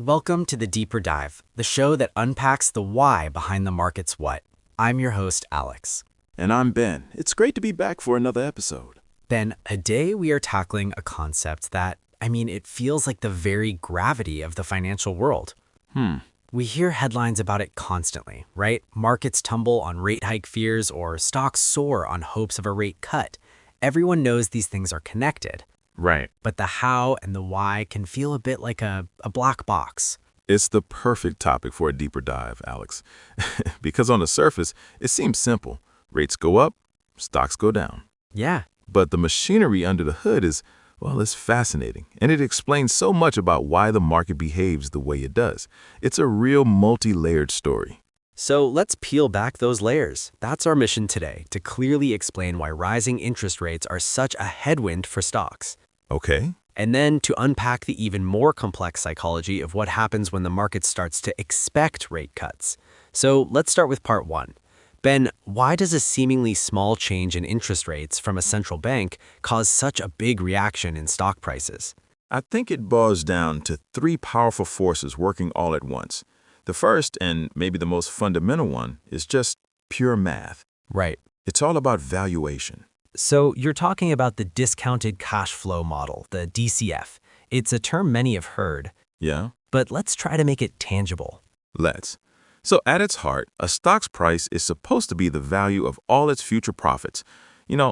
Welcome to the Deeper Dive, the show that unpacks the why behind the market's what. I'm your host, Alex. And I'm Ben. It's great to be back for another episode. Ben, today we are tackling a concept that, it feels like the very gravity of the financial world. We hear headlines about it constantly, right? Markets tumble on rate hike fears or stocks soar on hopes of a rate cut. Everyone knows these things are connected. Right. But the how and the why can feel a bit like a black box. It's the perfect topic for a deeper dive, Alex. Because on the surface, it seems simple. Rates go up, stocks go down. Yeah. But the machinery under the hood it's fascinating. And it explains so much about why the market behaves the way it does. It's a real multi-layered story. So let's peel back those layers. That's our mission today, to clearly explain why rising interest rates are such a headwind for stocks. Okay. And then to unpack the even more complex psychology of what happens when the market starts to expect rate cuts. So let's start with part one. Ben, why does a seemingly small change in interest rates from a central bank cause such a big reaction in stock prices? I think it boils down to three powerful forces working all at once. The first, and maybe the most fundamental one, is just pure math. Right. It's all about valuation. So you're talking about the discounted cash flow model, the DCF. It's a term many have heard. Yeah? But let's try to make it tangible. Let's. So at its heart, a stock's price is supposed to be the value of all its future profits,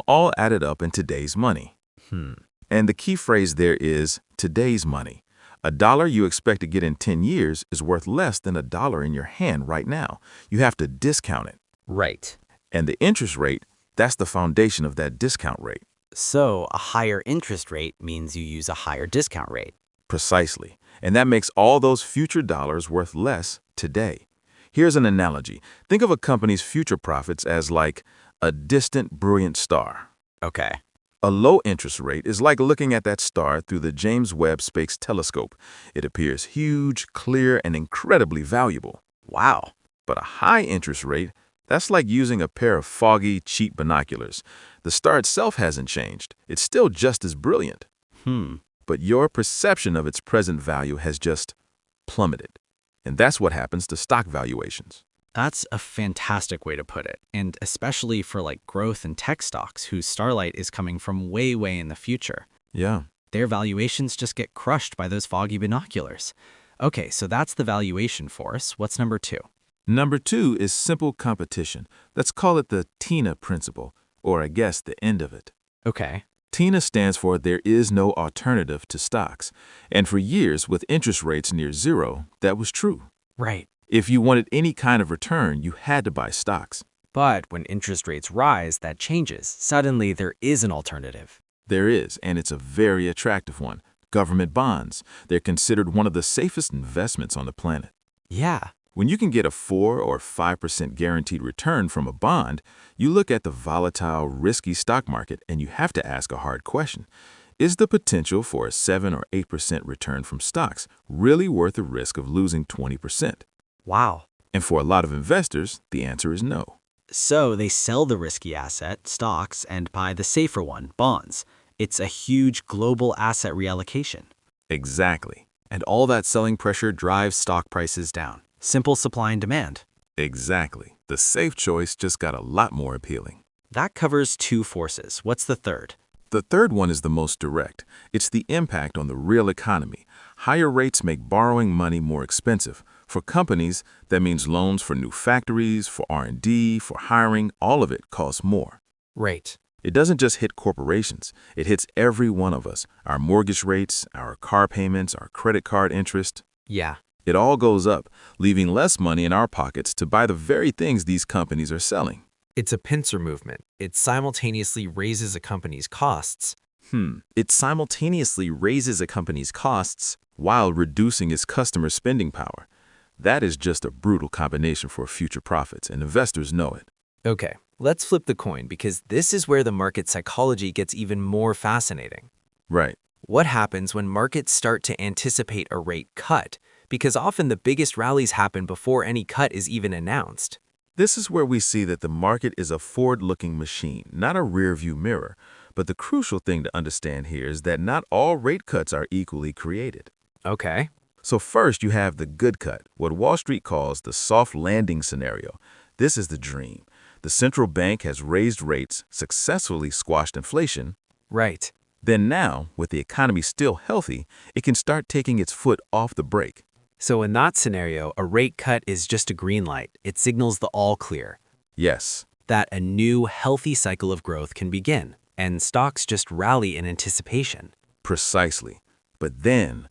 all added up in today's money. And the key phrase there is today's money. A dollar you expect to get in 10 years is worth less than a dollar in your hand right now. You have to discount it. Right. And the interest rate, that's the foundation of that discount rate. So a higher interest rate means you use a higher discount rate. Precisely. And that makes all those future dollars worth less today. Here's an analogy. Think of a company's future profits as like a distant, brilliant star. Okay. A low interest rate is like looking at that star through the James Webb Space Telescope. It appears huge, clear, and incredibly valuable. Wow. But a high interest rate, that's like using a pair of foggy, cheap binoculars. The star itself hasn't changed. It's still just as brilliant. But your perception of its present value has just plummeted. And that's what happens to stock valuations. That's a fantastic way to put it, and especially for growth and tech stocks whose starlight is coming from way, way in the future. Yeah. Their valuations just get crushed by those foggy binoculars. Okay, so that's the valuation force. What's number two? Number two is simple competition. Let's call it the TINA principle, or I guess the end of it. Okay. TINA stands for there is no alternative to stocks. And for years, with interest rates near zero, that was true. Right. If you wanted any kind of return, you had to buy stocks. But when interest rates rise, that changes. Suddenly, there is an alternative. There is, and it's a very attractive one. Government bonds. They're considered one of the safest investments on the planet. Yeah. When you can get a 4 or 5% guaranteed return from a bond, you look at the volatile, risky stock market and you have to ask a hard question. Is the potential for a 7 or 8% return from stocks really worth the risk of losing 20%? Wow. And for a lot of investors, the answer is no. So they sell the risky asset, stocks, and buy the safer one, bonds. It's a huge global asset reallocation. Exactly. And all that selling pressure drives stock prices down. Simple supply and demand. Exactly. The safe choice just got a lot more appealing. That covers two forces. What's the third? The third one is the most direct. It's the impact on the real economy. Higher rates make borrowing money more expensive. For companies, that means loans for new factories, for R&D, for hiring, all of it costs more. Right. It doesn't just hit corporations. It hits every one of us. Our mortgage rates, our car payments, our credit card interest. Yeah. It all goes up, leaving less money in our pockets to buy the very things these companies are selling. It's a pincer movement. It simultaneously raises a company's costs. It simultaneously raises a company's costs while reducing its customer spending power. That is just a brutal combination for future profits, and investors know it. Okay, let's flip the coin because this is where the market psychology gets even more fascinating. Right. What happens when markets start to anticipate a rate cut? Because often the biggest rallies happen before any cut is even announced. This is where we see that the market is a forward-looking machine, not a rear-view mirror. But the crucial thing to understand here is that not all rate cuts are equally created. Okay. So first you have the good cut, what Wall Street calls the soft landing scenario. This is the dream. The central bank has raised rates, successfully squashed inflation. Right. Then now, with the economy still healthy, it can start taking its foot off the brake. So in that scenario, a rate cut is just a green light. It signals the all clear, Yes, that a new, healthy cycle of growth can begin, and stocks just rally in anticipation. precisely. But then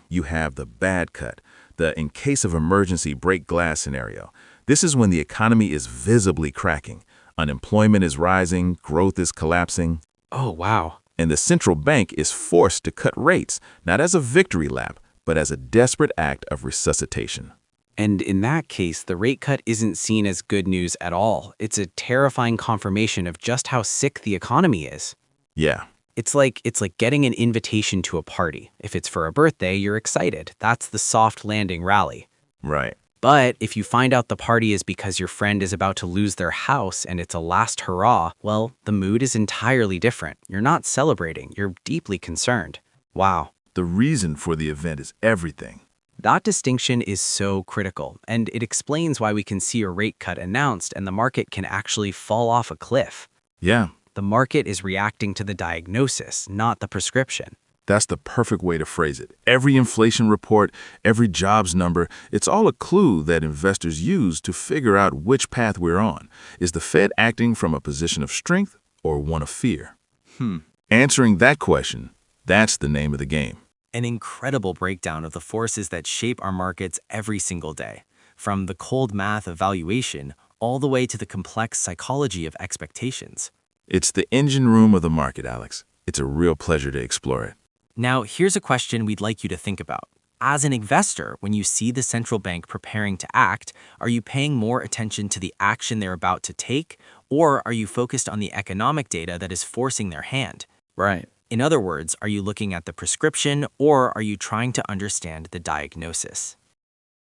you have the bad cut, the in case of emergency break glass scenario. This is when the economy is visibly cracking. Unemployment is rising, growth is collapsing, Oh, wow. and the central bank is forced to cut rates, not as a victory lap, but as a desperate act of resuscitation. And in that case, the rate cut isn't seen as good news at all. It's a terrifying confirmation of just how sick the economy is. Yeah, It's like getting an invitation to a party. If it's for a birthday, you're excited. That's the soft landing rally. right. But if you find out the party is because your friend is about to lose their house and it's a last hurrah, well, the mood is entirely different. You're not celebrating, you're deeply concerned. Wow. The reason for the event is everything. That distinction is so critical, and it explains why we can see a rate cut announced and the market can actually fall off a cliff. Yeah, The market is reacting to the diagnosis, not the prescription. that's the perfect way to phrase it. Every inflation report, every jobs number, it's all a clue that investors use to figure out which path we're on. Is the Fed acting from a position of strength or one of fear? Answering that question, that's the name of the game. An incredible breakdown of the forces that shape our markets every single day, from the cold math of valuation all the way to the complex psychology of expectations. It's the engine room of the market, Alex. It's a real pleasure to explore it. Now, here's a question we'd like you to think about. As an investor, when you see the central bank preparing to act, are you paying more attention to the action they're about to take, or are you focused on the economic data that is forcing their hand? Right. In other words, are you looking at the prescription, or are you trying to understand the diagnosis?